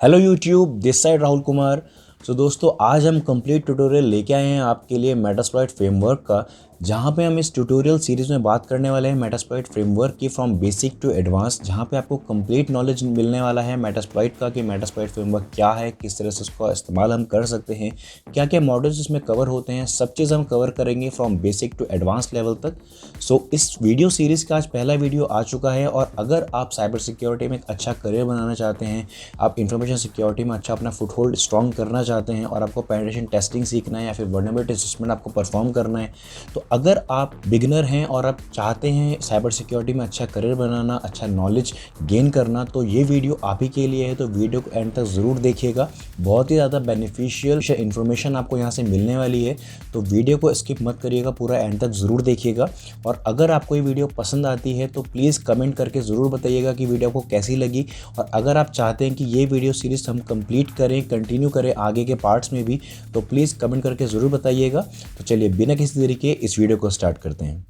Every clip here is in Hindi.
Hello YouTube, this side Rahul Kumar. दोस्तों, आज हम कंप्लीट ट्यूटोरियल लेके आए हैं आपके लिए मेटास्प्लॉइट फ्रेमवर्क का, जहां पे हम इस ट्यूटोरियल सीरीज़ में बात करने वाले हैं मेटास्प्लॉइट फ्रेमवर्क की फ्रॉम बेसिक टू एडवांस, जहां पे आपको कंप्लीट नॉलेज मिलने वाला है मेटास्प्लॉइट का कि मेटास्प्लॉइट फ्रेमवर्क क्या है, किस तरह से उसका इस्तेमाल हम कर सकते हैं, क्या क्या मॉडल्स इसमें कवर होते हैं, सब चीज़ हम कवर करेंगे from basic to advance level तक। इस वीडियो सीरीज़ का आज पहला वीडियो आ चुका है, और अगर आप साइबर सिक्योरिटी में एक अच्छा करियर बनाना चाहते हैं, आप इंफॉर्मेशन सिक्योरिटी में अच्छा अपना फुटहोल्ड स्ट्रॉन्ग करना चाहते हैं, और आपको पेनिट्रेशन टेस्टिंग सीखना है या फिर वल्नरेबिलिटी असेसमेंट आपको परफॉर्म करना है, तो अगर आप बिगिनर हैं और आप चाहते हैं साइबर सिक्योरिटी में अच्छा करियर बनाना, अच्छा नॉलेज गेन करना, तो ये वीडियो आप ही के लिए है। तो वीडियो को एंड तक ज़रूर देखिएगा, बहुत ही ज़्यादा बेनिफिशियल इन्फॉर्मेशन आपको यहाँ से मिलने वाली है। तो वीडियो को स्किप मत करिएगा, पूरा एंड तक ज़रूर देखिएगा। और अगर आपको ये वीडियो पसंद आती है तो प्लीज़ कमेंट करके ज़रूर बताइएगा कि वीडियो आपको कैसी लगी। और अगर आप चाहते हैं कि ये वीडियो सीरीज़ हम कंप्लीट करें, कंटिन्यू करें आगे के पार्ट्स में भी, तो प्लीज़ कमेंट करके ज़रूर बताइएगा। तो चलिए बिना किसी देरी के इस वीडियो को स्टार्ट करते हैं।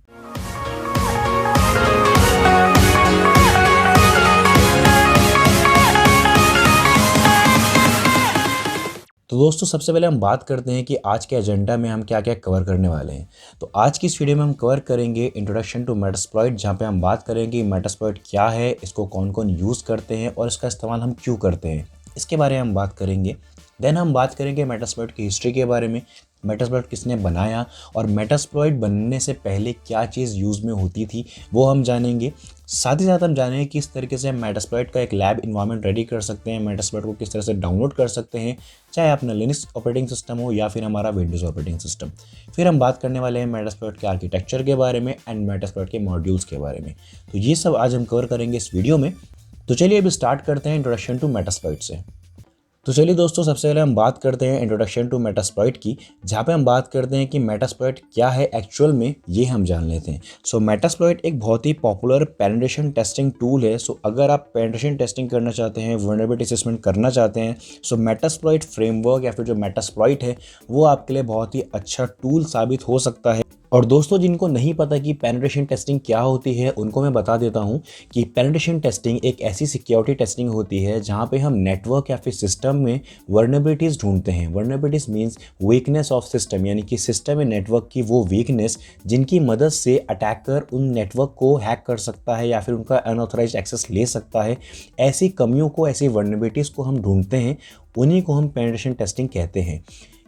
तो दोस्तों, सबसे पहले हम बात करते हैं कि आज के एजेंडा में हम क्या क्या कवर करने वाले हैं। तो आज की इस वीडियो में हम कवर करेंगे इंट्रोडक्शन टू मेटास्प्लॉइट, जहाँ पे हम बात करेंगे कि मेटास्प्लॉइट क्या है, इसको कौन कौन यूज़ करते हैं और इसका इस्तेमाल हम क्यों करते हैं, इसके बारे में हम बात करेंगे। देन हम बात करेंगे मेटास्प्लॉइट की हिस्ट्री के बारे में, मेटास्प्लॉइट किसने बनाया और मेटास्प्लॉइट बनने से पहले क्या चीज़ यूज़ में होती थी, वो हम जानेंगे। साथ ही साथ हम जानेंगे किस तरीके से हम मेटास्प्लॉइट का एक लैब इन्वायरमेंट रेडी कर सकते हैं, मेटास्प्लॉइट को किस तरह से डाउनलोड कर सकते हैं, चाहे अपना लिनक्स ऑपरेटिंग सिस्टम हो या फिर हमारा विंडोज़ ऑपरेटिंग सिस्टम। फिर हम बात करने वाले हैं मेटास्प्लॉइट के आर्किटेक्चर के बारे में एंड मेटास्प्लॉइट के मॉड्यूल्स के बारे में। तो ये सब आज हम कवर करेंगे इस वीडियो में। तो चलिए अभी स्टार्ट करते हैं इंट्रोडक्शन टू मेटास्प्लॉइट से। तो चलिए दोस्तों, सबसे पहले हम बात करते हैं इंट्रोडक्शन टू मेटास्प्लॉइट की, जहाँ पे हम बात करते हैं कि मेटास्प्लॉइट क्या है एक्चुअल में, ये हम जान लेते हैं। मेटास्प्लॉइट एक बहुत ही पॉपुलर पेनिट्रेशन टेस्टिंग टूल है। अगर आप पेनिट्रेशन टेस्टिंग करना चाहते हैं, वल्नरेबिलिटी असेसमेंट करना चाहते हैं, मेटास्प्लॉइट फ्रेमवर्क या फिर जो मेटास्प्लॉइट है वो आपके लिए बहुत ही अच्छा टूल साबित हो सकता है। और दोस्तों, जिनको नहीं पता कि पेनिट्रेशन टेस्टिंग क्या होती है, उनको मैं बता देता हूं कि पेनिट्रेशन टेस्टिंग एक ऐसी सिक्योरिटी टेस्टिंग होती है जहां पे हम नेटवर्क या फिर सिस्टम में वल्नरेबिलिटीज़ ढूंढते हैं। Vulnerabilities means weakness of system, यानी कि सिस्टम या नेटवर्क की वो वीकनेस जिनकी मदद से अटैकर उन नेटवर्क को हैक कर सकता है या फिर उनका अनऑथराइज्ड एक्सेस ले सकता है। ऐसी कमियों को, ऐसी वल्नरेबिलिटीज़ को हम ढूंढते हैं, उन्हीं को हम पेनिट्रेशन टेस्टिंग कहते हैं।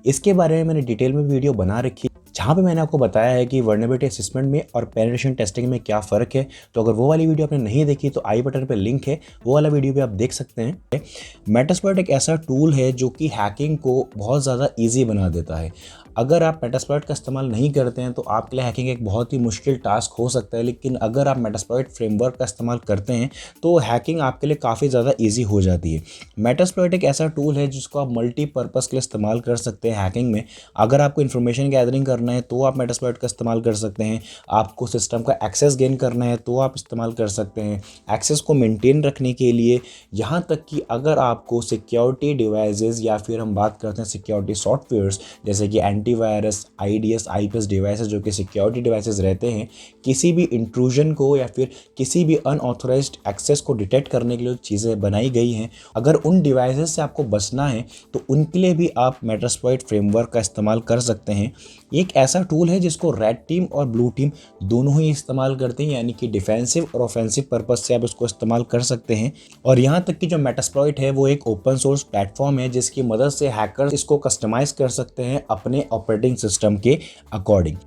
इसके बारे में मैंने डिटेल में वीडियो बना रखी है, जहाँ पे मैंने आपको बताया है कि वल्नरेबिलिटी असेसमेंट में और पेनिट्रेशन टेस्टिंग में क्या फ़र्क है। तो अगर वो वाली वीडियो आपने नहीं देखी तो आई बटन पे लिंक है, वो वाला वीडियो भी आप देख सकते हैं। मेटास्प्लॉइट एक ऐसा टूल है जो कि हैकिंग को बहुत ज़्यादा ईजी बना देता है। अगर आप मेटास्प्लॉइट का इस्तेमाल नहीं करते हैं तो आपके लिए हैकिंग एक बहुत ही मुश्किल टास्क हो सकता है, लेकिन अगर आप मेटास्प्लॉइट फ्रेमवर्क का इस्तेमाल करते हैं तो हैकिंग आपके लिए काफ़ी ज़्यादा ईजी हो जाती है। मेटास्प्लॉइट एक ऐसा टूल है जिसको आप मल्टीपर्पज़ के लिए इस्तेमाल कर सकते हैं हैकिंग में। अगर आपको इन्फॉर्मेशन गैदरिंग करना है तो आप मेटास्प्लॉइट का इस्तेमाल कर सकते हैं, आपको सिस्टम का एक्सेस गेन करना है तो आप इस्तेमाल कर सकते हैं, एक्सेस को मेंटेन रखने के लिए, यहाँ तक कि अगर आपको सिक्योरिटी डिवाइसेस या फिर हम बात करते हैं सिक्योरिटी सॉफ्टवेयर्स जैसे कि एंटीवायरस, आईडीएस, आईपीएस डिवाइसेस जो कि सिक्योरिटी डिवाइसेस रहते हैं, किसी भी इंट्रूजन को या फिर किसी भी अनऑथराइज्ड एक्सेस को डिटेक्ट करने के लिए चीज़ें बनाई गई हैं, अगर उन डिवाइसेस से आपको बचना है तो उनके लिए भी आप मेटास्प्लॉइट फ्रेमवर्क का इस्तेमाल कर सकते हैं। एक ऐसा टूल है जिसको रेड टीम और ब्लू टीम दोनों ही इस्तेमाल करते हैं, यानी कि डिफेंसिव और ऑफेंसिव पर्पस से आप इसको इस्तेमाल कर सकते हैं। और यहाँ तक कि जो मेटास्प्लॉइट है वो एक ओपन सोर्स प्लेटफॉर्म है जिसकी मदद से हैकर्स इसको कस्टमाइज कर सकते हैं अपने ऑपरेटिंग सिस्टम के अकॉर्डिंग।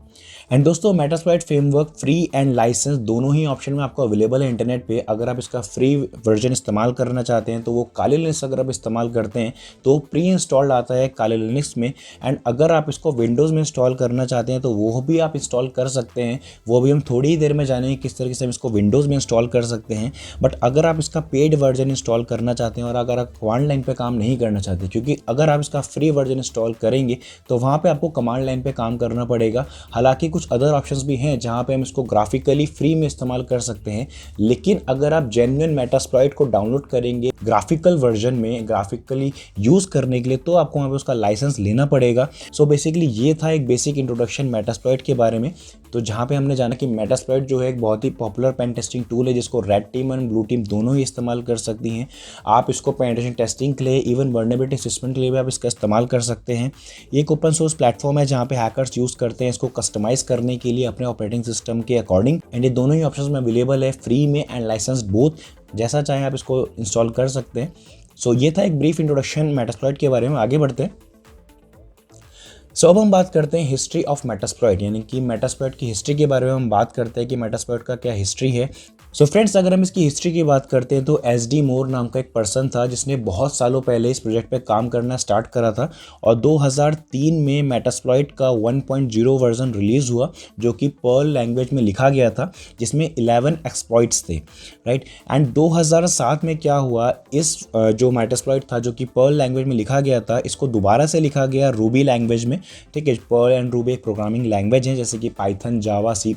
एंड दोस्तों, Metasploit framework free and license दोनों ही ऑप्शन में आपको अवेलेबल है इंटरनेट पे। अगर आप इसका फ्री वर्जन इस्तेमाल करना चाहते हैं तो वो काली लिनक्स अगर आप इस्तेमाल करते हैं तो प्री इंस्टॉल्ड आता है काली लिनक्स में। एंड अगर आप इसको विंडोज़ में इंस्टॉल करना चाहते हैं तो वो भी आप इंस्टॉल कर सकते हैं। वो भी हम थोड़ी ही देर में जानेंगे किस तरीके से हम इसको विंडोज़ में इंस्टॉल कर सकते हैं। बट अगर आप इसका पेड वर्जन इंस्टॉल करना चाहते हैं और अगर आप कमांड लाइन पर काम नहीं करना चाहते, क्योंकि अगर आप इसका फ्री वर्जन इंस्टॉल करेंगे तो वहाँ पर आपको कमांड लाइन पर काम करना पड़ेगा। हालाँकि कुछ अदर ऑप्शंस भी हैं जहां पे हम इसको ग्राफिकली फ्री में इस्तेमाल कर सकते हैं, लेकिन अगर आप जेन्युइन मेटास्प्लॉइट को डाउनलोड करेंगे ग्राफिकल वर्जन में ग्राफिकली यूज़ करने के लिए तो आपको वहाँ पे उसका लाइसेंस लेना पड़ेगा। बेसिकली ये था एक बेसिक इंट्रोडक्शन मेटास्प्लॉइट के बारे में। तो जहाँ पे हमने जाना कि मेटास्प्लॉइट जो है एक बहुत ही पॉपुलर पेन टेस्टिंग टूल है जिसको रेड टीम और ब्लू टीम दोनों ही इस्तेमाल कर सकती हैं। आप इसको पेन टेस्टिंग टेस्टिंग के लिए, इवन वल्नरेबिलिटी असेसमेंट के लिए भी आप इसका इस्तेमाल कर सकते हैं। ये एक ओपन सोर्स प्लेटफॉर्म है जहाँ पे हैकर्स यूज़ करते हैं इसको कस्टमाइज करने के लिए अपने ऑपरेटिंग सिस्टम के अकॉर्डिंग, एंड ये दोनों ही ऑप्शंस में अवेलेबल है, फ्री में एंड लाइसेंस्ड बोथ, जैसा चाहें आप इसको इंस्टॉल कर सकते हैं। सो ये था एक ब्रीफ इंट्रोडक्शन मेटास्प्लॉइट के बारे में। आगे बढ़ते हैं। अब हम बात करते हैं हिस्ट्री ऑफ मेटास्प्लॉइट, यानी कि मेटास्प्लॉइट की हिस्ट्री के बारे में हम बात करते हैं कि मेटास्प्लॉइट का क्या हिस्ट्री है। फ्रेंड्स, अगर हम इसकी हिस्ट्री की बात करते हैं तो एस.डी. मोर नाम का एक पर्सन था जिसने बहुत सालों पहले इस प्रोजेक्ट पे काम करना स्टार्ट करा था और 2003 में मेटास्प्लॉइट का 1.0 वर्जन रिलीज़ हुआ जो कि पर्ल लैंग्वेज में लिखा गया था, जिसमें 11 एक्सप्लॉइट्स थे, राइट। एंड 2007 में क्या हुआ, इस जो मेटास्प्लॉइट था जो कि पर्ल लैंग्वेज में लिखा गया था, इसको दोबारा से लिखा गया रूबी लैंग्वेज में, ठीक है। पर्ल एंड रूबी एक प्रोग्रामिंग लैंग्वेज है जैसे कि पाइथन, जावा, C++,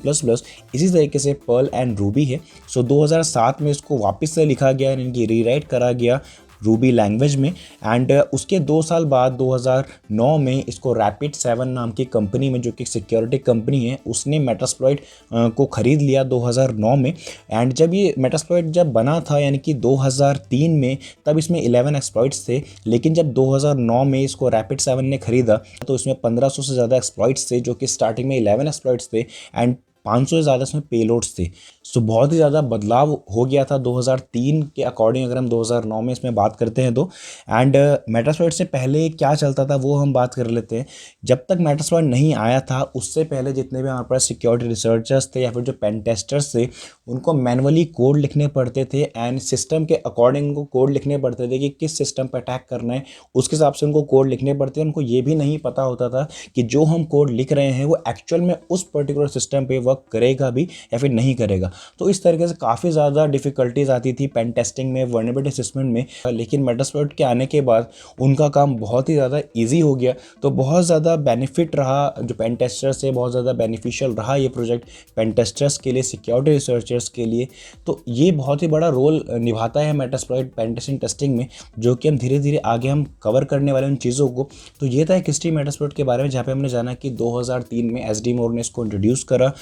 इसी तरीके से पर्ल एंड रूबी है। 2007 में इसको वापस से लिखा गया, इनकी रीराइट करा गया रूबी लैंग्वेज में। एंड उसके 2 साल बाद 2009 में इसको रैपिड 7 नाम की कंपनी में, जो कि सिक्योरिटी कंपनी है, उसने मेटास्प्लॉइट को ख़रीद लिया 2009 में। एंड जब ये मेटास्प्लॉइट जब बना था यानी कि 2003 में, तब इसमें 11 एक्सप्लॉइट्स थे, लेकिन जब 2009 में इसको रैपिड 7 ने ख़रीदा तो इसमें 1500 से ज़्यादा एक्सप्लॉइट्स थे, जो कि स्टार्टिंग में 11 एक्सप्लॉइट्स थे एंड 500 से ज़्यादा इसमें पेलोड्स थे। बहुत ही ज़्यादा बदलाव हो गया था 2003 के अकॉर्डिंग अगर हम 2009 में इसमें बात करते हैं तो। एंड मेटास्प्लॉइट से पहले क्या चलता था वो हम बात कर लेते हैं। जब तक मेटास्प्लॉइट नहीं आया था उससे पहले जितने भी हमारे पास सिक्योरिटी रिसर्चर्स थे या फिर जो पेन टेस्टर्स थे, उनको मैनुअली कोड लिखने पड़ते थे एंड सिस्टम के अकॉर्डिंग उनको कोड लिखने पड़ते थे कि किस सिस्टम पर अटैक करना है, उसके हिसाब से उनको कोड लिखने पड़ते थे। उनको ये भी नहीं पता होता था कि जो हम कोड लिख रहे हैं वो एक्चुअल में उस पर्टिकुलर सिस्टम पर वर्क करेगा भी या फिर नहीं करेगा। तो इस तरीके से काफ़ी ज़्यादा डिफ़िकल्टीज आती थी पेन टेस्टिंग में, वल्नरेबिलिटी असेसमेंट में। लेकिन मेटास्प्लॉइट के आने के बाद उनका काम बहुत ही ज़्यादा इजी हो गया, तो बहुत ज़्यादा बेनिफिट रहा जो पेन टेस्टर्स से, बहुत ज़्यादा बेनिफिशियल रहा ये प्रोजेक्ट पेन टेस्टर्स के लिए, सिक्योरिटी रिसर्चर्स के लिए। तो ये बहुत ही बड़ा रोल निभाता है मेटास्प्लॉइट पेन टेस्टिंग में, जो कि हम धीरे धीरे आगे हम कवर करने वाले उन चीज़ों को। तो ये था एक हिस्ट्री मेटास्प्लॉइट के बारे में, जहाँ पे हमने जाना कि 2003 में एस.डी. मोर ने इसको इंट्रोड्यूस करा,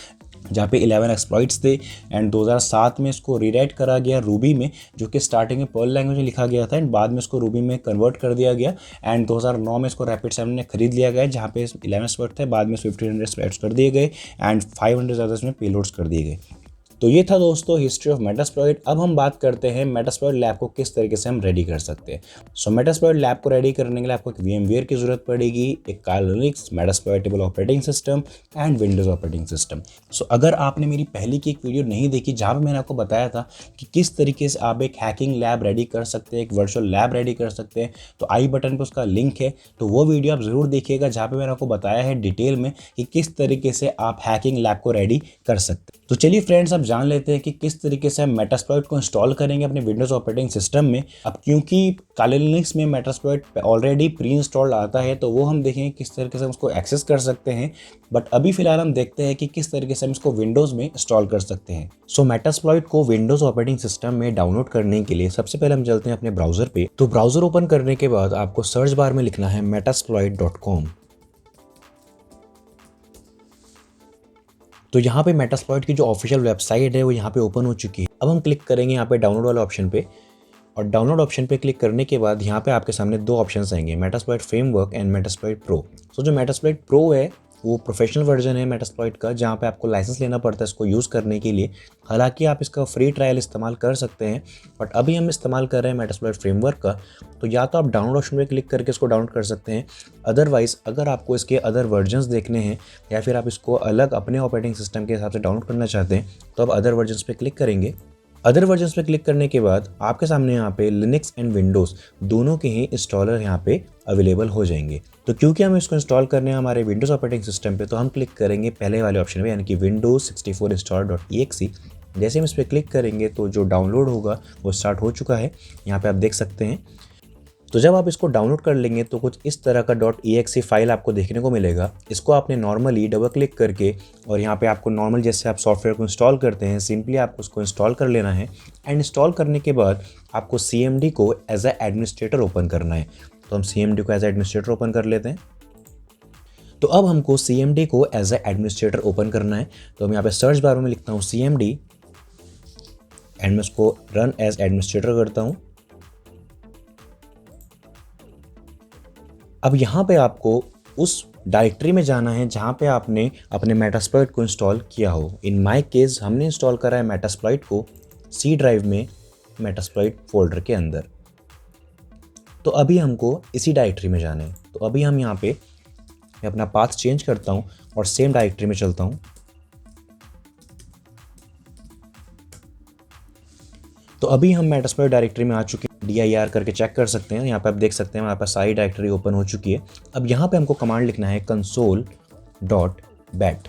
जहाँ पे 11 एक्सप्लॉइट्स थे। एंड 2007 में इसको रीराइट करा गया रूबी में, जो कि स्टार्टिंग में पर्ल लैंग्वेज में लिखा गया था एंड बाद में इसको रूबी में कन्वर्ट कर दिया गया। एंड 2009 में इसको रैपिड 7 ने खरीद लिया गया, जहाँ पे 11 एक्सप्लॉइट थे, बाद में 1500 एक्सप्लॉइट्स कर दिए गए एंड 500 ज़्यादा इसमें पेलोड्स कर दिए गए। तो ये था दोस्तों हिस्ट्री ऑफ मेटास्प्लॉइट। अब हम बात करते हैं मेटास्प्लॉइट लैब को किस तरीके से हम रेडी कर सकते हैं। मेटास्प्लॉइट लैब को रेडी करने के लिए आपको एक VMware की ज़रूरत पड़ेगी, एक Kali Linux, Metasploitable operating system and Windows operating system. अगर आपने मेरी पहले की एक वीडियो नहीं देखी जहाँ पर मैंने आपको बताया था कि किस तरीके से आप एक हैकिंग लैब रेडी कर सकते हैं, एक वर्चुअल लैब रेडी कर सकते हैं, तो आई बटन पर उसका लिंक है, तो वो वीडियो आप ज़रूर देखिएगा, जहाँ पर मैंने आपको बताया है डिटेल में कि किस तरीके से आप हैकिंग लैब को रेडी कर सकते हैं। तो चलिए फ्रेंड्स, अब जान लेते हैं कि किस तरीके से हम मेटास्प्लॉइट को इंस्टॉल करेंगे अपने विंडोज़ ऑपरेटिंग सिस्टम में। अब क्योंकि Kali Linux में मेटास्प्लॉइट ऑलरेडी प्री इंस्टॉल्ड आता है, तो वो हम देखेंगे किस तरीके से हम उसको एक्सेस कर सकते हैं। बट अभी फिलहाल हम देखते हैं कि किस तरीके से हम इसको विंडोज़ में इंस्टॉल कर सकते हैं। मेटास्प्लॉइट को विंडोज़ ऑपरेटिंग सिस्टम में डाउनलोड करने के लिए सबसे पहले हम चलते हैं अपने ब्राउज़र पे। तो ब्राउज़र ओपन करने के बाद आपको सर्च बार में लिखना है metasploit.com। तो यहाँ पे मेटास्प्लॉइट की जो ऑफिशियल वेबसाइट है वो यहाँ पे ओपन हो चुकी है। अब हम क्लिक करेंगे यहाँ पे डाउनलोड वाले ऑप्शन पे, और डाउनलोड ऑप्शन पे क्लिक करने के बाद यहाँ पे आपके सामने 2 ऑप्शंस आएंगे, Metasploit framework and Metasploit pro. जो मेटास्प्लॉइट प्रो है वो प्रोफेशनल वर्जन है मेटास्प्लॉइट का, जहाँ पे आपको लाइसेंस लेना पड़ता है इसको यूज़ करने के लिए। हालांकि आप इसका फ्री ट्रायल इस्तेमाल कर सकते हैं, बट अभी हम इस्तेमाल कर रहे हैं मेटास्प्लॉइट फ्रेमवर्क का। तो या तो आप डाउनलोड ऑप्शन पे क्लिक करके इसको डाउनलोड कर सकते हैं, अदरवाइज़ अगर आपको इसके अदर वर्जन्स देखने हैं या फिर आप इसको अलग अपने ऑपरेटिंग सिस्टम के हिसाब से डाउनलोड करना चाहते हैं, तो आप अदर वर्जन्स पे क्लिक करेंगे। अदर वर्जन्स पे क्लिक करने के बाद आपके सामने यहाँ पे लिनक्स एंड विंडोज़ दोनों के ही इंस्टॉलर यहाँ पे अवेलेबल हो जाएंगे। तो क्योंकि हम इसको इंस्टॉल करने हैं हमारे विंडोज़ ऑपरेटिंग सिस्टम पे, तो हम क्लिक करेंगे पहले वाले ऑप्शन पे, यानी कि विंडोज़ 64 installer.exe। जैसे हम इस पर क्लिक करेंगे तो जो डाउनलोड होगा वो स्टार्ट हो चुका है, यहाँ पे आप देख सकते हैं। तो जब आप इसको डाउनलोड कर लेंगे तो कुछ इस तरह का .exe फाइल आपको देखने को मिलेगा। इसको आपने नॉर्मली डबल क्लिक करके, और यहाँ पे आपको नॉर्मल जैसे आप सॉफ्टवेयर को इंस्टॉल करते हैं सिंपली आपको उसको इंस्टॉल कर लेना है। एंड इंस्टॉल करने के बाद आपको CMD को एज ए एडमिनिस्ट्रेटर ओपन करना है। तो हम CMD को एज ए एडमिनिस्ट्रेटर ओपन कर लेते हैं। तो अब हमको CMD को एज ए एडमिनिस्ट्रेटर ओपन करना है। तो मैं यहाँ पे सर्च बार में लिखता हूँ CMD एंड मैं उसको रन एज एडमिनिस्ट्रेटर करता हूँ। अब यहाँ पे आपको उस डायरेक्टरी में जाना है जहाँ पे आपने अपने मेटास्प्लॉइट को इंस्टॉल किया हो। इन माय केस हमने इंस्टॉल करा है मेटास्प्लॉइट को C ड्राइव में मेटास्प्लॉइट फोल्डर के अंदर। तो अभी हमको इसी डायरेक्टरी में जाना है। तो अभी हम यहाँ पे मैं अपना पाथ चेंज करता हूँ और सेम डायरेक्टरी में चलता हूँ। तो अभी हम मेटास्प्लॉइट डायरेक्टरी में आ चुके हैं। dir करके चेक कर सकते हैं। यहाँ पे आप देख सकते हैं हमारे पास सारी डायरेक्टरी ओपन हो चुकी है। अब यहाँ पे हमको कमांड लिखना है console.bat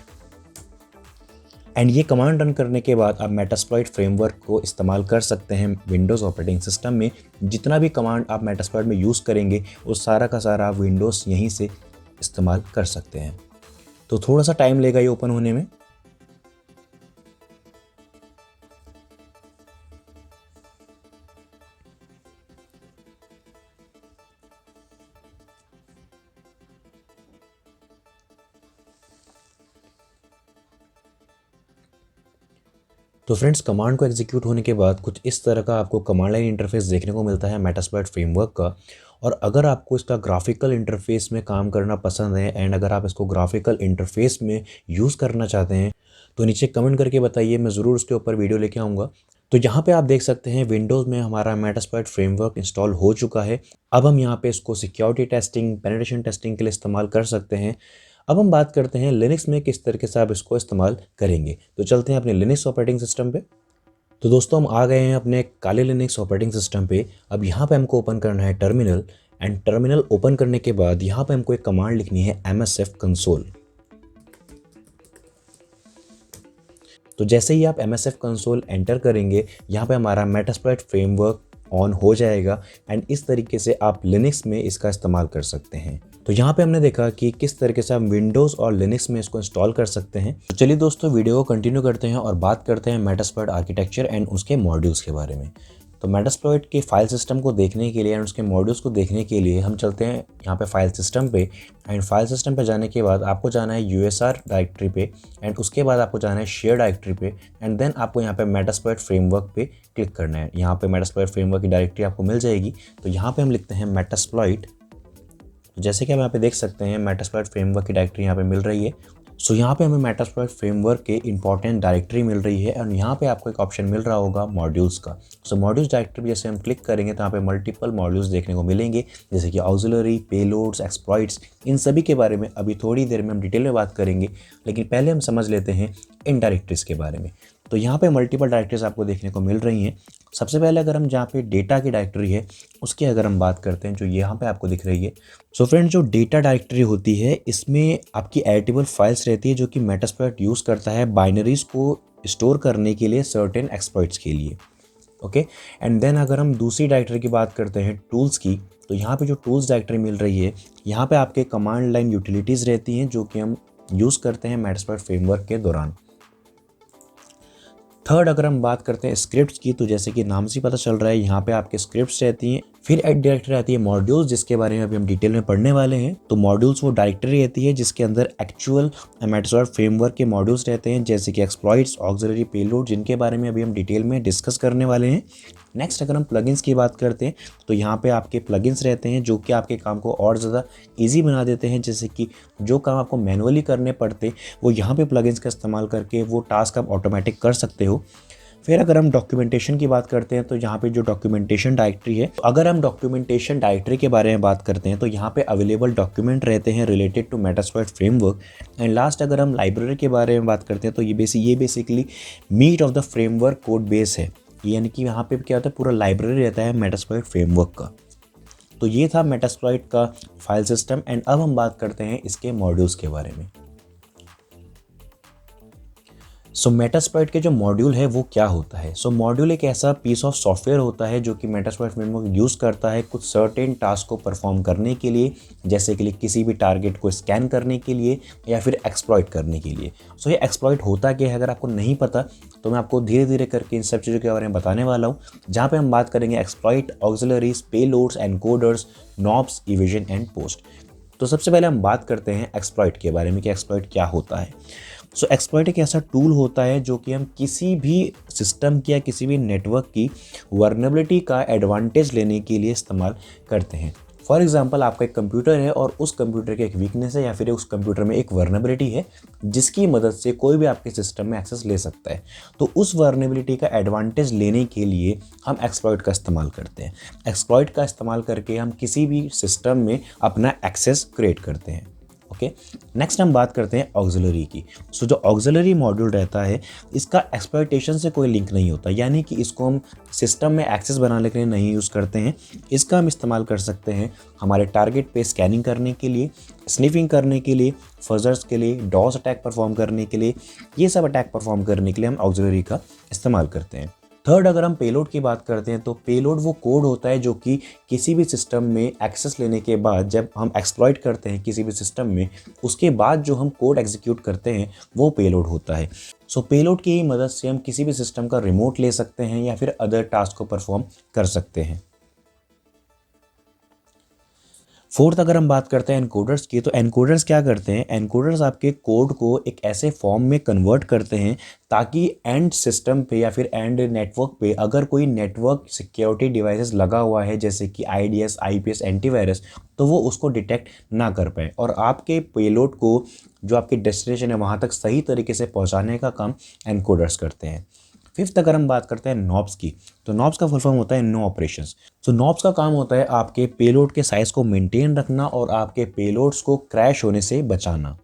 एंड ये कमांड रन करने के बाद आप मेटास्प्लॉइट फ्रेमवर्क को इस्तेमाल कर सकते हैं विंडोज़ ऑपरेटिंग सिस्टम में। जितना भी कमांड आप मेटास्प्लॉइट में यूज़ करेंगे वो सारा का सारा आप विंडोज़ यहीं से इस्तेमाल कर सकते हैं। तो थोड़ा सा टाइम लेगा ये ओपन होने में। तो फ्रेंड्स, कमांड को एग्जीक्यूट होने के बाद कुछ इस तरह का आपको कमांड लाइन इंटरफेस देखने को मिलता है मेटास्प्लॉइट फ्रेमवर्क का। और अगर आपको इसका ग्राफिकल इंटरफेस में काम करना पसंद है एंड अगर आप इसको ग्राफिकल इंटरफेस में यूज़ करना चाहते हैं तो नीचे कमेंट करके बताइए, मैं ज़रूर उसके ऊपर वीडियो लेके आऊँगा। तो यहाँ पे आप देख सकते हैं विंडोज़ में हमारा मेटास्प्लॉइट फ्रेमवर्क इंस्टॉल हो चुका है। अब हम यहाँ पे इसको सिक्योरिटी टेस्टिंग, पेनिट्रेशन टेस्टिंग के लिए इस्तेमाल कर सकते हैं। अब हम बात करते हैं लिनक्स में किस तरीके से आप इसको इस्तेमाल करेंगे। तो चलते हैं अपने लिनक्स ऑपरेटिंग सिस्टम पे। तो दोस्तों, हम आ गए हैं अपने काले लिनक्स ऑपरेटिंग सिस्टम पे। अब यहाँ पे हमको ओपन करना है टर्मिनल एंड टर्मिनल ओपन करने के बाद यहाँ पे हमको एक कमांड लिखनी है MSF कंसोल। तो जैसे ही आप MSF कंसोल एंटर करेंगे यहाँ पे हमारा मेटास्प्लॉइट फ्रेमवर्क ऑन हो जाएगा एंड इस तरीके से आप लिनक्स में इसका इस्तेमाल कर सकते हैं। तो यहाँ पे हमने देखा कि किस तरीके से आप विंडोज़ और लिनक्स में इसको इंस्टॉल कर सकते हैं। तो चलिए दोस्तों, वीडियो को कंटिन्यू करते हैं और बात करते हैं मेटास्प्लॉइट आर्किटेक्चर एंड उसके मॉड्यूल्स के बारे में। तो मेटास्प्लॉइट के फाइल सिस्टम को देखने के लिए एंड उसके मॉड्यूल्स को देखने के लिए हम चलते हैं यहाँ पे फाइल सिस्टम पे। एंड फाइल सिस्टम पे जाने के बाद आपको जाना है USR डायरेक्टरी पे एंड उसके बाद आपको जाना है शेयर डायरेक्टरी पे एंड देन आपको यहाँ पे मेटास्प्लॉइट फ्रेमवर्क पे क्लिक करना है। यहाँ पे मेटास्प्लॉइट फ्रेमवर्क की डायरेक्टरी आपको मिल जाएगी। तो यहाँ पे हम लिखते हैं मेटास्प्लॉइट। जैसे कि हम यहाँ पे देख सकते हैं मेटास्प्लॉइट फ्रेमवर्क की डायरेक्टरी यहाँ पे मिल रही है। सो यहाँ पे हमें मेटास्प्लॉइट फ्रेमवर्क के इंपॉर्टेंट डायरेक्टरी मिल रही है और यहाँ पे आपको एक ऑप्शन मिल रहा होगा मॉड्यूल्स का। सो मॉड्यूल्स डायरेक्टरी पे जैसे हम क्लिक करेंगे तो यहाँ पे मल्टीपल मॉड्यूल्स देखने को मिलेंगे, जैसे कि ऑक्सिलरी, पेलोड्स, एक्सप्लॉइट्स। इन सभी के बारे में अभी थोड़ी देर में हम डिटेल में बात करेंगे, लेकिन पहले हम समझ लेते हैं इन डायरेक्टरीज के बारे में। तो यहाँ पे मल्टीपल डायरेक्टरीज आपको देखने को मिल रही हैं। सबसे पहले अगर हम जहाँ पे डेटा की डायरेक्टरी है उसकी अगर हम बात करते हैं, जो यहाँ पे आपको दिख रही है। सो फ्रेंड, जो डेटा डायरेक्टरी होती है इसमें आपकी एडिटेबल फाइल्स रहती है जो कि मेटास्प्लॉइट यूज़ करता है बाइनरीज को स्टोर करने के लिए सर्टेन एक्सप्लॉइट्स के लिए। ओके, एंड देन अगर हम दूसरी डायरेक्टरी की बात करते हैं टूल्स की, तो यहाँ पे जो टूल्स डायरेक्टरी मिल रही है यहाँ पे आपके कमांड लाइन यूटिलिटीज़ रहती हैं जो कि हम यूज़ करते हैं मेटास्प्लॉइट फ्रेमवर्क के दौरान। थर्ड, अगर हम बात करते हैं स्क्रिप्ट्स की, तो जैसे कि नाम से पता चल रहा है यहाँ पे आपके स्क्रिप्ट्स रहती हैं। फिर एक डायरेक्टरी आती है मॉड्यूल्स, जिसके बारे में अभी हम डिटेल में पढ़ने वाले हैं। तो मॉड्यूल्स वो डायरेक्टरी रहती है जिसके अंदर एक्चुअल मेटास्प्लॉइट फ्रेमवर्क के मॉड्यूल्स रहते हैं, जैसे कि एक्सप्लॉइट्स, ऑक्सिलरी, पेलोड, जिनके बारे में अभी हम डिटेल में डिस्कस करने वाले हैं। नेक्स्ट, अगर हम प्लगइन्स की बात करते हैं तो यहाँ पे आपके प्लगइन्स रहते हैं जो कि आपके काम को और ज़्यादा इजी बना देते हैं, जैसे कि जो काम आपको मैनुअली करने पड़ते वो यहाँ पे प्लगइन्स का इस्तेमाल करके वो टास्क आप ऑटोमेटिक कर सकते हो। फिर अगर हम डॉक्यूमेंटेशन की बात करते हैं तो यहाँ पे जो डॉक्यूमेंटेशन डायरेक्टरी है, अगर हम डॉक्यूमेंटेशन डायरेक्टरी के बारे में बात करते हैं तो यहाँ पे अवेलेबल डॉक्यूमेंट रहते हैं related to Metasploit framework. And last, अगर हम लाइब्रेरी के बारे में बात करते हैं तो ये basically meat of the framework code base है, यानी कि यहाँ पे क्या होता है, पूरा लाइब्रेरी रहता है मेटास्प्लॉइट फ्रेमवर्क का। तो ये था मेटास्प्लॉइट का फाइल सिस्टम एंड अब हम बात करते हैं इसके मॉड्यूल्स के बारे में। सो मेटास्प्लॉइट के जो मॉड्यूल है वो क्या होता है। सो मॉड्यूल एक ऐसा पीस ऑफ सॉफ्टवेयर होता है जो कि मेटास्प्लॉइट फ्रेमवर्क यूज़ करता है कुछ सर्टेन टास्क को परफॉर्म करने के लिए, जैसे कि किसी भी टारगेट को स्कैन करने के लिए या फिर एक्सप्लॉइट करने के लिए। सो ये एक्सप्लॉइट होता क्या है, अगर आपको नहीं पता तो मैं आपको धीरे धीरे करके इन सब चीज़ों के बारे में बताने वाला हूँ, जहाँ पे हम बात करेंगे exploit, auxiliaries, payloads, encoders, knobs, evasion and post. तो सबसे पहले हम बात करते हैं एक्सप्लॉइट के बारे में कि एक्सप्लॉइट क्या होता है। सो एक्सप्लॉइट एक ऐसा टूल होता है जो कि हम किसी भी सिस्टम की या किसी भी नेटवर्क की वर्नेबिलिटी का एडवांटेज लेने के लिए इस्तेमाल करते हैं। फॉर एग्जाम्पल, आपका एक कंप्यूटर है और उस कंप्यूटर की एक वीकनेस है या फिर उस कंप्यूटर में एक वर्नेबिलिटी है जिसकी मदद से कोई भी आपके सिस्टम में एक्सेस ले सकता है। तो उस वर्नेबिलिटी का एडवांटेज लेने के लिए हम एक्सप्लॉइट का इस्तेमाल करते हैं। एक्सप्लॉइट का इस्तेमाल करके हम किसी भी सिस्टम में अपना एक्सेस क्रिएट करते हैं। ओके, नेक्स्ट हम बात करते हैं ऑक्सिलरी की। सो जो ऑक्सिलरी मॉड्यूल रहता है इसका एक्सप्लॉइटेशन से कोई लिंक नहीं होता, यानी कि इसको हम सिस्टम में एक्सेस बनाने के लिए नहीं यूज़ करते हैं। इसका हम इस्तेमाल कर सकते हैं हमारे टारगेट पे स्कैनिंग करने के लिए, स्निफिंग करने के लिए, फजर्स के लिए, डॉस अटैक परफॉर्म करने के लिए, ये सब अटैक परफॉर्म करने के लिए हम ऑक्सिलरी का इस्तेमाल करते हैं। थर्ड, अगर हम पेलोड की बात करते हैं तो पेलोड वो कोड होता है जो कि किसी भी सिस्टम में एक्सेस लेने के बाद जब हम एक्सप्लॉइट करते हैं किसी भी सिस्टम में, उसके बाद जो हम कोड एग्जीक्यूट करते हैं वो पेलोड होता है। सो पेलोड की ही मदद से हम किसी भी सिस्टम का रिमोट ले सकते हैं या फिर अदर टास्क को परफॉर्म कर सकते हैं। फोर्थ, अगर हम बात करते हैं एनकोडर्स की, तो एनकोडर्स क्या करते हैं, एनकोडर्स आपके कोड को एक ऐसे फॉर्म में कन्वर्ट करते हैं ताकि एंड सिस्टम पे या फिर एंड नेटवर्क पे अगर कोई नेटवर्क सिक्योरिटी डिवाइसेस लगा हुआ है जैसे कि आईडीएस, आईपीएस, एंटीवायरस, तो वो उसको डिटेक्ट ना कर पाए और आपके पेलोड को जो आपकी डेस्टिनेशन है वहाँ तक सही तरीके से पहुँचाने का काम एनकोडर्स करते हैं। फिफ्थ, अगर हम बात करते हैं नॉब्स की, तो नॉब्स का फुल फॉर्म होता है नो ऑपरेशंस। तो नॉब्स का काम होता है आपके पेलोड के साइज को मेंटेन रखना और आपके पेलोड्स को क्रैश होने से बचाना।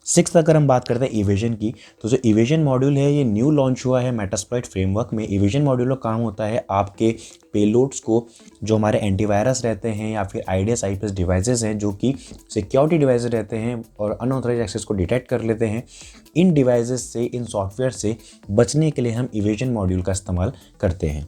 सिक्स्थ, अगर हम बात करते हैं इवेजन की, तो जो इवेजन मॉड्यूल है ये न्यू लॉन्च हुआ है मेटास्प्लॉइट फ्रेमवर्क में। इवेजन मॉड्यूल का काम होता है आपके पेलोड्स को, जो हमारे एंटीवायरस रहते हैं या फिर आईडीएस, आईपीएस डिवाइसेस हैं जो कि सिक्योरिटी डिवाइसेस रहते हैं और अनऑथराइज्ड एक्सेस को डिटेक्ट कर लेते हैं, इन डिवाइसेस से, इन सॉफ्टवेयर से बचने के लिए हम इवेजन मॉड्यूल का इस्तेमाल करते हैं।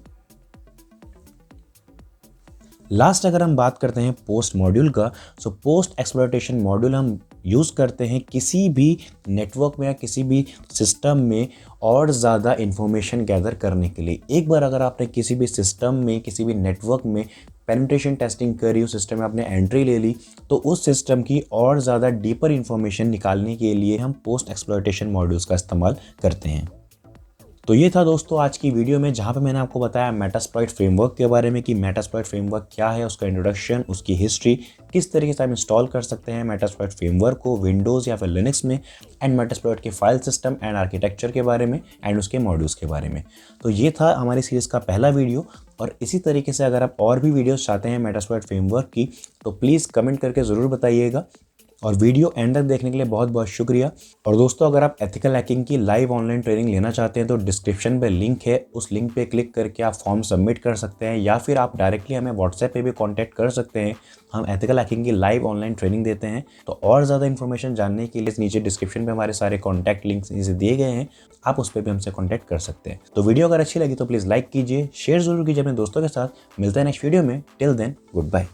लास्ट, अगर हम बात करते हैं पोस्ट मॉड्यूल का, सो पोस्ट एक्सप्लॉइटेशन मॉड्यूल हम यूज़ करते हैं किसी भी नेटवर्क में या किसी भी सिस्टम में और ज़्यादा इन्फॉर्मेशन गैदर करने के लिए। एक बार अगर आपने किसी भी सिस्टम में, किसी भी नेटवर्क में पेनिट्रेशन टेस्टिंग करी, उस सिस्टम में आपने एंट्री ले ली, तो उस सिस्टम की और ज़्यादा डीपर इन्फॉर्मेशन निकालने के लिए हम पोस्ट एक्सप्लॉइटेशन मॉड्यूल्स का इस्तेमाल करते हैं। तो ये था दोस्तों आज की वीडियो में, जहाँ पे मैंने आपको बताया मेटास्प्लॉइट फ्रेमवर्क के बारे में कि मेटास्प्लॉइट फ्रेमवर्क क्या है, उसका इंट्रोडक्शन, उसकी हिस्ट्री, किस तरीके से हम इंस्टॉल कर सकते हैं मेटास्प्लॉइट फ्रेमवर्क को विंडोज़ या फिर लिनक्स में, एंड मेटास्प्लॉइट के फाइल सिस्टम एंड आर्किटेक्चर के बारे में एंड उसके मॉड्यूल्स के बारे में। तो ये था हमारी सीरीज़ का पहला वीडियो, और इसी तरीके से अगर आप और भी वीडियोज़ चाहते हैं मेटास्प्लॉइट फ्रेमवर्क की तो प्लीज़ कमेंट करके ज़रूर बताइएगा। और वीडियो एंड तक देखने के लिए बहुत बहुत शुक्रिया। और दोस्तों, अगर आप एथिकल हैकिंग की लाइव ऑनलाइन ट्रेनिंग लेना चाहते हैं तो डिस्क्रिप्शन पे लिंक है, उस लिंक पे क्लिक करके आप फॉर्म सबमिट कर सकते हैं या फिर आप डायरेक्टली हमें व्हाट्सएप पे भी कांटेक्ट कर सकते हैं। हम एथिकल हैकिंग की लाइव ऑनलाइन ट्रेनिंग देते हैं। तो और ज़्यादा इन्फॉर्मेशन जानने के लिए नीचे डिस्क्रिप्शन पे हमारे सारे कॉन्टैक्ट लिंक्स नीचे दिए गए हैं, आप उस पर भी हमसे कॉन्टैक्ट कर सकते हैं। तो वीडियो अगर अच्छी लगी तो प्लीज़ लाइक कीजिए, शेयर जरूर कीजिए अपने दोस्तों के साथ। मिलते हैं नेक्स्ट वीडियो में। Till then, good bye.